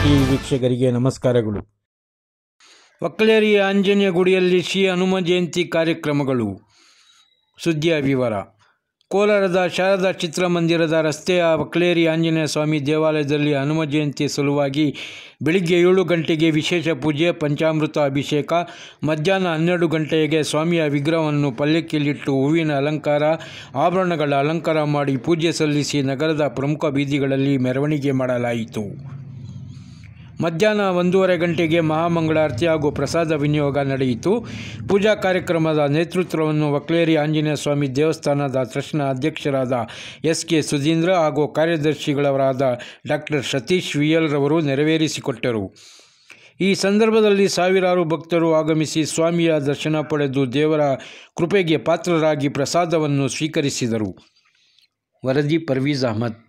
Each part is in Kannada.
ಟಿವಿ ವೀಕ್ಷಕರಿಗೆ ನಮಸ್ಕಾರಗಳು. ಒಕ್ಕಲೇರಿ ಆಂಜನೇಯ ಗುಡಿಯಲ್ಲಿ ಶ್ರೀ ಹನುಮ ಜಯಂತಿ ಕಾರ್ಯಕ್ರಮಗಳು. ಸುದ್ದಿಯ ವಿವರ. ಕೋಲಾರದ ಶಾರದಾ ಚಿತ್ರಮಂದಿರದ ರಸ್ತೆಯ ಒಕ್ಕಲೇರಿ ಆಂಜನೇಯ ಸ್ವಾಮಿ ದೇವಾಲಯದಲ್ಲಿ ಹನುಮ ಜಯಂತಿ ಸಲುವಾಗಿ ಬೆಳಿಗ್ಗೆ 7 ಗಂಟೆಗೆ ವಿಶೇಷ ಪೂಜೆ, ಪಂಚಾಮೃತ ಅಭಿಷೇಕ, ಮಧ್ಯಾಹ್ನ 12 ಗಂಟೆಗೆ ಸ್ವಾಮಿಯ ವಿಗ್ರಹವನ್ನು ಪಲ್ಲಕ್ಕಿಯಲ್ಲಿಟ್ಟು ಹೂವಿನ ಅಲಂಕಾರ, ಆಭರಣಗಳ ಅಲಂಕಾರ ಮಾಡಿ ಪೂಜೆ ಸಲ್ಲಿಸಿ ನಗರದ ಪ್ರಮುಖ ಬೀದಿಗಳಲ್ಲಿ ಮೆರವಣಿಗೆ ಮಾಡಲಾಯಿತು. ಮಧ್ಯಾಹ್ನ 1:30 ಗಂಟೆಗೆ ಮಹಾಮಂಗಳಾರತಿ ಹಾಗೂ ಪ್ರಸಾದ ವಿನಿಯೋಗ ನಡೆಯಿತು. ಪೂಜಾ ಕಾರ್ಯಕ್ರಮದ ನೇತೃತ್ವವನ್ನು ಒಕ್ಕಲೇರಿ ಆಂಜನೇಯ ಸ್ವಾಮಿ ದೇವಸ್ಥಾನದ ಟ್ರಸ್ಟ್ನ ಅಧ್ಯಕ್ಷರಾದ ಎಸ್.ಕೆ. ಸುಧೀಂದ್ರ ಹಾಗೂ ಕಾರ್ಯದರ್ಶಿಗಳವರಾದ ಡಾಕ್ಟರ್ ಸತೀಶ್ ವಿ.ಎಲ್. ರವರು ನೆರವೇರಿಸಿಕೊಟ್ಟರು. ಈ ಸಂದರ್ಭದಲ್ಲಿ ಸಾವಿರಾರು ಭಕ್ತರು ಆಗಮಿಸಿ ಸ್ವಾಮಿಯ ದರ್ಶನ ಪಡೆದು ದೇವರ ಕೃಪೆಗೆ ಪಾತ್ರರಾಗಿ ಪ್ರಸಾದವನ್ನು ಸ್ವೀಕರಿಸಿದರು. ವರದಿ ಪರ್ವೀಜ್ ಅಹಮದ್.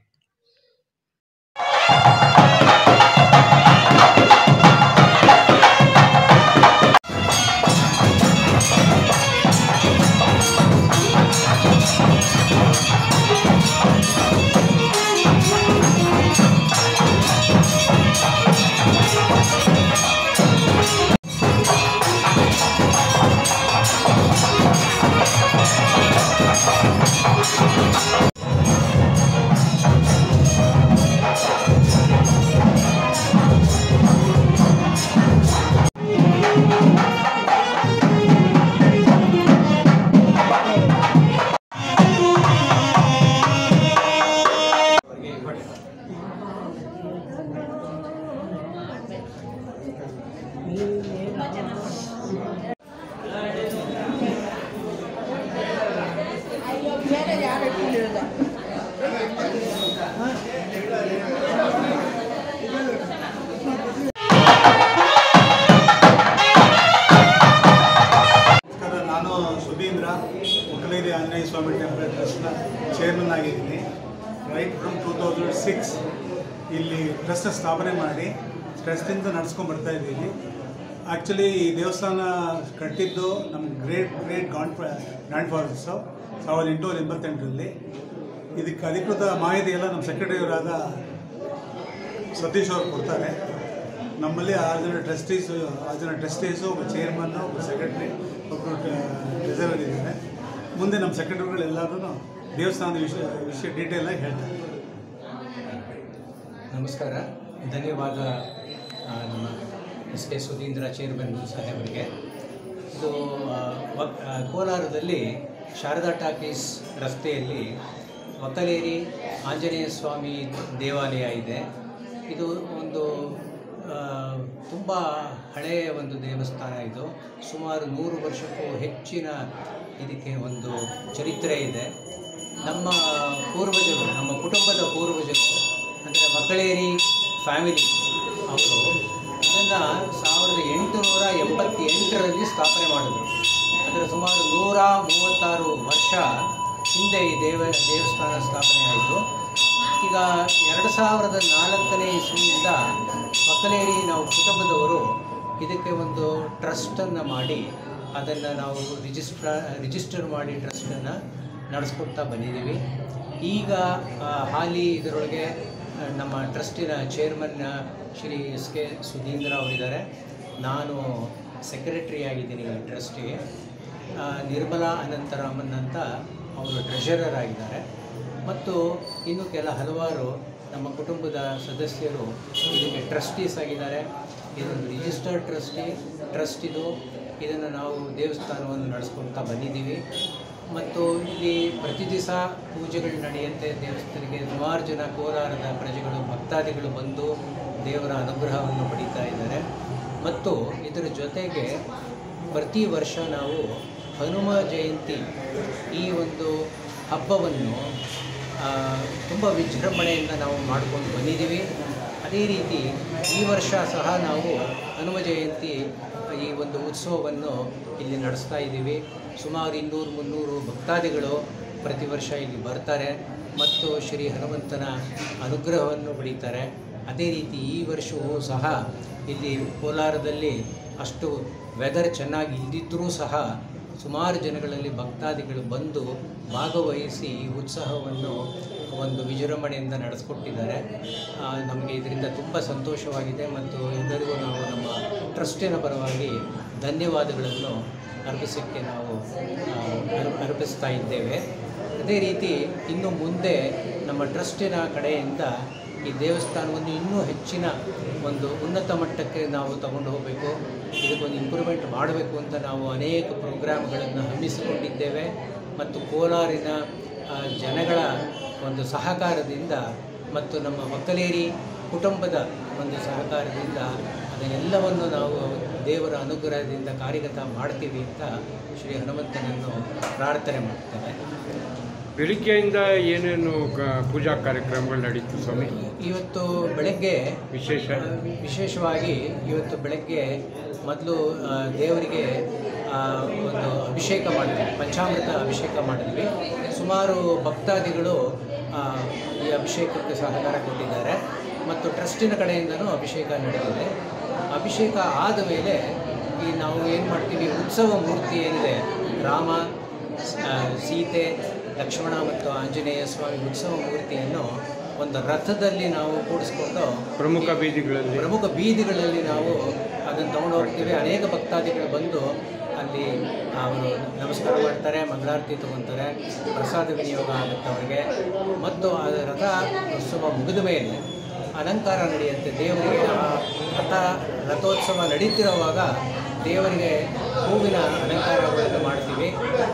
ನಾನು ಸುಧೀಂದ್ರ, ಒಕ್ಕಲೇರಿ ಆಂಜನೇಯ ಸ್ವಾಮಿ ಟೆಂಪಲ್ ಟ್ರಸ್ಟ್ನ ಚೇರ್ಮನ್ ಆಗಿದ್ದೀನಿ. ರೈಟ್ ಫ್ರಮ್ 2006 ಇಲ್ಲಿ ಟ್ರಸ್ಟ್ ಸ್ಥಾಪನೆ ಮಾಡಿ ಟ್ರಸ್ಟಿಂದ ನಡೆಸ್ಕೊಂಡು ಬರ್ತಾ ಇದ್ದೀವಿ. ಆ್ಯಕ್ಚುಲಿ ಈ ದೇವಸ್ಥಾನ ಕಟ್ಟಿದ್ದು ನಮ್ಮ ಗ್ರೇಟ್ ಗ್ರ್ಯಾಂಡ್ ಫಾದರ್ಸು 1888ರಲ್ಲಿ. ಇದಕ್ಕೆ ಅಧಿಕೃತ ಮಾಹಿತಿ ಎಲ್ಲ ನಮ್ಮ ಸೆಕ್ರೆಟರಿಯವರಾದ ಸತೀಶ್ ಅವರು ಕೊಡ್ತಾರೆ. ನಮ್ಮಲ್ಲಿ 6 ಜನ ಟ್ರಸ್ಟೀಸು, ಒಬ್ಬ ಚೇರ್ಮನ್ನು, ಒಬ್ಬ ಸೆಕ್ರೆಟರಿ, ಒಬ್ಬರು ಟ್ರೆಸರರ್ ಇದ್ದಾರೆ. ಮುಂದೆ ನಮ್ಮ ಸೆಕ್ರೆಟರಿಗಳೆಲ್ಲರೂ ದೇವಸ್ಥಾನದ ವಿಷಯ ಡೀಟೇಲಾಗಿ ಹೇಳ್ತಾರೆ. ನಮಸ್ಕಾರ, ಧನ್ಯವಾದ ನಮ್ಮ ಎಸ್.ಕೆ. ಸುಧೀಂದ್ರ ಚೇರ್ಮನ್ ಸಾಹೇಬರಿಗೆ. ಇದು ಕೋಲಾರದಲ್ಲಿ ಶಾರದಾ ಟಾಕೀಸ್ ರಸ್ತೆಯಲ್ಲಿ ಒಕ್ಕಲೇರಿ ಆಂಜನೇಯ ಸ್ವಾಮಿ ದೇವಾಲಯ ಇದೆ. ಇದು ಒಂದು ತುಂಬ ಹಳೆಯ ಒಂದು ದೇವಸ್ಥಾನ. ಇದು ಸುಮಾರು 100 ವರ್ಷಕ್ಕೂ ಹೆಚ್ಚಿನ ಇದಕ್ಕೆ ಒಂದು ಚರಿತ್ರೆ ಇದೆ. ನಮ್ಮ ಪೂರ್ವಜರು, ನಮ್ಮ ಕುಟುಂಬದ ಪೂರ್ವಜರು ಅಂದರೆ ಒಕ್ಕಲೇರಿ ಫ್ಯಾಮಿಲಿ ಅವರು ಇದನ್ನು 1888ರಲ್ಲಿ ಸ್ಥಾಪನೆ ಮಾಡಿದರು. ಅಂದರೆ ಸುಮಾರು 136 ವರ್ಷ ಹಿಂದೆ ಈ ದೇವಸ್ಥಾನ ಸ್ಥಾಪನೆ ಆಯಿತು. ಈಗ 2004ನೇ ಇಸ್ವಿಯಿಂದ ಒಕ್ಕಲೇರಿ ನಾವು ಕುಟುಂಬದವರು ಇದಕ್ಕೆ ಒಂದು ಟ್ರಸ್ಟನ್ನು ಮಾಡಿ ಅದನ್ನು ನಾವು ರಿಜಿಸ್ಟರ್ ಮಾಡಿ ಟ್ರಸ್ಟನ್ನು ನಡೆಸ್ಕೊಡ್ತಾ ಬಂದಿದ್ದೀವಿ. ಈಗ ಹಾಲಿ ಇದರೊಳಗೆ ನಮ್ಮ ಟ್ರಸ್ಟಿನ ಚೇರ್ಮನ್ ಶ್ರೀ ಎಸ್.ಕೆ. ಸುಧೀಂದ್ರ ಅವರಿದ್ದಾರೆ. ನಾನು ಸೆಕ್ರೆಟರಿ ಆಗಿದ್ದೀನಿ ಈ ಟ್ರಸ್ಟಿಗೆ. ನಿರ್ಮಲಾ ಅನಂತರಾಮನ್ ಅಂತ ಅವರು ಟ್ರೆಷರರ್ ಆಗಿದ್ದಾರೆ. ಮತ್ತು ಇನ್ನು ಹಲವಾರು ನಮ್ಮ ಕುಟುಂಬದ ಸದಸ್ಯರು ಇದಕ್ಕೆ ಟ್ರಸ್ಟೀಸ್ ಆಗಿದ್ದಾರೆ. ಇದೊಂದು ರಿಜಿಸ್ಟರ್ಡ್ ಟ್ರಸ್ಟ್ ಇದು. ಇದನ್ನು ನಾವು ದೇವಸ್ಥಾನವನ್ನು ನಡೆಸ್ಕೊಳ್ತಾ ಬಂದಿದ್ದೀವಿ. ಮತ್ತು ಇಲ್ಲಿ ಪ್ರತಿ ದಿವಸ ಪೂಜೆಗಳು ನಡೆಯುತ್ತೆ. ದೇವಸ್ಥಾನಕ್ಕೆ ಸುಮಾರು ಜನ ಕೋಲಾರದ ಪ್ರಜೆಗಳು, ಭಕ್ತಾದಿಗಳು ಬಂದು ದೇವರ ಅನುಗ್ರಹವನ್ನು ಪಡೀತಾ ಇದ್ದಾರೆ. ಮತ್ತು ಇದರ ಜೊತೆಗೆ ಪ್ರತಿ ವರ್ಷ ನಾವು ಹನುಮ ಜಯಂತಿ ಈ ಒಂದು ಹಬ್ಬವನ್ನು ತುಂಬ ವಿಜೃಂಭಣೆಯಿಂದ ನಾವು ಮಾಡಿಕೊಂಡು ಬಂದಿದ್ದೀವಿ. ಅದೇ ರೀತಿ ಈ ವರ್ಷ ಸಹ ನಾವು ಹನುಮ ಜಯಂತಿ ಈ ಒಂದು ಉತ್ಸವವನ್ನು ಇಲ್ಲಿ ನಡೆಸ್ತಾ ಇದ್ದೀವಿ. ಸುಮಾರು 200-300 ಭಕ್ತಾದಿಗಳು ಪ್ರತಿ ವರ್ಷ ಇಲ್ಲಿ ಬರ್ತಾರೆ ಮತ್ತು ಶ್ರೀ ಹನುಮಂತನ ಅನುಗ್ರಹವನ್ನು ಪಡೀತಾರೆ. ಅದೇ ರೀತಿ ಈ ವರ್ಷವೂ ಸಹ ಇಲ್ಲಿ ಕೋಲಾರದಲ್ಲಿ ಅಷ್ಟು ವೆದರ್ ಚೆನ್ನಾಗಿ ಇದ್ದಿದ್ದರೂ ಸಹ ಸುಮಾರು ಜನಗಳಲ್ಲಿ ಭಕ್ತಾದಿಗಳು ಬಂದು ಭಾಗವಹಿಸಿ ಈ ಉತ್ಸವವನ್ನು ಒಂದು ವಿಜೃಂಭಣೆಯಿಂದ ನಡೆಸ್ಕೊಟ್ಟಿದ್ದಾರೆ. ನಮಗೆ ಇದರಿಂದ ತುಂಬ ಸಂತೋಷವಾಗಿದೆ ಮತ್ತು ಎಲ್ಲರಿಗೂ ನಾವು ನಮ್ಮ ಟ್ರಸ್ಟಿನ ಪರವಾಗಿ ಧನ್ಯವಾದಗಳನ್ನು ಅರ್ಪಿಸ್ತಾ ಇದ್ದೇವೆ. ಅದೇ ರೀತಿ ಇನ್ನು ಮುಂದೆ ನಮ್ಮ ಟ್ರಸ್ಟಿನ ಕಡೆಯಿಂದ ಈ ದೇವಸ್ಥಾನವನ್ನು ಇನ್ನೂ ಹೆಚ್ಚಿನ ಒಂದು ಉನ್ನತ ಮಟ್ಟಕ್ಕೆ ನಾವು ತಗೊಂಡು ಹೋಗಬೇಕು, ಇದಕ್ಕೊಂದು ಇಂಪ್ರೂವ್ಮೆಂಟ್ ಮಾಡಬೇಕು ಅಂತ ನಾವು ಅನೇಕ ಪ್ರೋಗ್ರಾಮ್ಗಳನ್ನು ಹಮ್ಮಿಸಿಕೊಂಡಿದ್ದೇವೆ. ಮತ್ತು ಕೋಲಾರಿನ ಜನಗಳ ಒಂದು ಸಹಕಾರದಿಂದ ಮತ್ತು ನಮ್ಮ ಒಕ್ಕಲೇರಿ ಕುಟುಂಬದ ಒಂದು ಸಹಕಾರದಿಂದ ಅದನ್ನೆಲ್ಲವನ್ನು ನಾವು ದೇವರ ಅನುಗ್ರಹದಿಂದ ಕಾರ್ಯಗತ ಮಾಡ್ತೀವಿ ಅಂತ ಶ್ರೀ ಹನುಮಂತನನ್ನು ಪ್ರಾರ್ಥನೆ ಮಾಡ್ತೇವೆ. ಬೆಳಿಗ್ಗೆಯಿಂದ ಏನೇನು ಪೂಜಾ ಕಾರ್ಯಕ್ರಮಗಳು ನಡೀತು ಸ್ವಾಮಿ? ಇವತ್ತು ಬೆಳಗ್ಗೆ ವಿಶೇಷವಾಗಿ ಇವತ್ತು ಬೆಳಗ್ಗೆ ಮೊದಲು ದೇವರಿಗೆ ಒಂದು ಅಭಿಷೇಕ ಮಾಡಿದ್ವಿ, ಪಂಚಾಮೃತ ಅಭಿಷೇಕ ಮಾಡಿದ್ವಿ. ಸುಮಾರು ಭಕ್ತಾದಿಗಳು ಈ ಅಭಿಷೇಕಕ್ಕೆ ಸಹಕಾರ ಕೊಟ್ಟಿದ್ದಾರೆ ಮತ್ತು ಟ್ರಸ್ಟಿನ ಕಡೆಯಿಂದನೂ ಅಭಿಷೇಕ ನಡೆದಿದೆ. ಅಭಿಷೇಕ ಆದ ಮೇಲೆ ನಾವು ಏನು ಮಾಡ್ತೀವಿ, ಉತ್ಸವ ಮೂರ್ತಿ ಏನಿದೆ, ರಾಮ, ಸೀತೆ, ಲಕ್ಷ್ಮಣ ಮತ್ತು ಆಂಜನೇಯ ಸ್ವಾಮಿ ಉತ್ಸವ ಮೂರ್ತಿಯನ್ನು ಒಂದು ರಥದಲ್ಲಿ ನಾವು ಕೂಡಿಸ್ಕೊಂಡು ಪ್ರಮುಖ ಬೀದಿಗಳಲ್ಲಿ ನಾವು ಅದನ್ನು ತಗೊಂಡು ಹೋಗ್ತೀವಿ. ಅನೇಕ ಭಕ್ತಾದಿಗಳು ಬಂದು ಅಲ್ಲಿ ಅವರು ನಮಸ್ಕಾರ ಮಾಡ್ತಾರೆ, ಮಂಗಳಾರತಿ ತೊಗೊತಾರೆ, ಪ್ರಸಾದ ವಿನಿಯೋಗ ಆಗುತ್ತೆ ಅವರಿಗೆ. ಮತ್ತು ಆ ರಥೋತ್ಸವ ಮುಗಿದ ಮೇಲೆ ಅಲಂಕಾರ ನಡೆಯುತ್ತೆ. ದೇವರಿಗೆ ರಥೋತ್ಸವ ನಡೀತಿರುವಾಗ ದೇವರಿಗೆ ಹೂವಿನ ಅಲಂಕಾರಗಳನ್ನು ಮಾಡ್ತೀವಿ.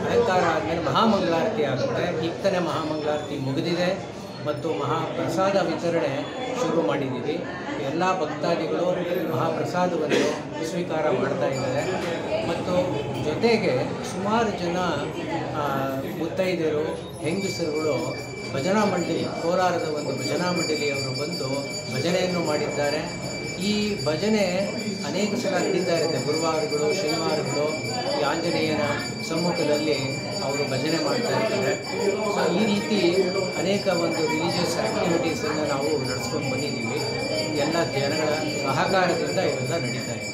ಅಲಂಕಾರ ಆದಮೇಲೆ ಮಹಾಮಂಗಳಾರತಿ ಆಗುತ್ತೆ. ಇತ್ತನೇ ಮಹಾಮಂಗಳಾರತಿ ಮುಗಿದಿದೆ ಮತ್ತು ಮಹಾಪ್ರಸಾದ ವಿತರಣೆ ಶುರು ಮಾಡಿದ್ದೀವಿ. ಎಲ್ಲ ಭಕ್ತಾದಿಗಳು ಮಹಾಪ್ರಸಾದವನ್ನು ಸ್ವೀಕಾರ ಮಾಡ್ತಾ ಇದ್ದಾರೆ. ಮತ್ತು ಜೊತೆಗೆ ಸುಮಾರು ಜನ ಮುತ್ತೈದೆಯರು, ಹೆಂಗಸರುಗಳು ಭಜನಾ ಮಂಡಳಿ, ಕೋಲಾರದ ಒಂದು ಭಜನಾ ಮಂಡಳಿಯವರು ಬಂದು ಭಜನೆಯನ್ನು ಮಾಡಿದ್ದಾರೆ. ಈ ಭಜನೆ ಅನೇಕ ಸಲ ನಡೀತಾ ಇರುತ್ತೆ. ಗುರುವಾರಗಳು, ಶನಿವಾರಗಳು ಈ ಆಂಜನೇಯನ ಸಮ್ಮುಖದಲ್ಲಿ ಅವರು ಭಜನೆ ಮಾಡ್ತಾ ಇರ್ತಾರೆ. ಸೊ ಈ ರೀತಿ ಅನೇಕ ಒಂದು ರಿಲಿಜಿಯಸ್ ಆ್ಯಕ್ಟಿವಿಟೀಸನ್ನು ನಾವು ನಡೆಸ್ಕೊಂಡು ಬಂದಿದ್ದೀವಿ. ಎಲ್ಲ ಜನಗಳ ಸಹಕಾರದಿಂದ ಇವೆಲ್ಲ ನಡೀತಾ ಇದೆ.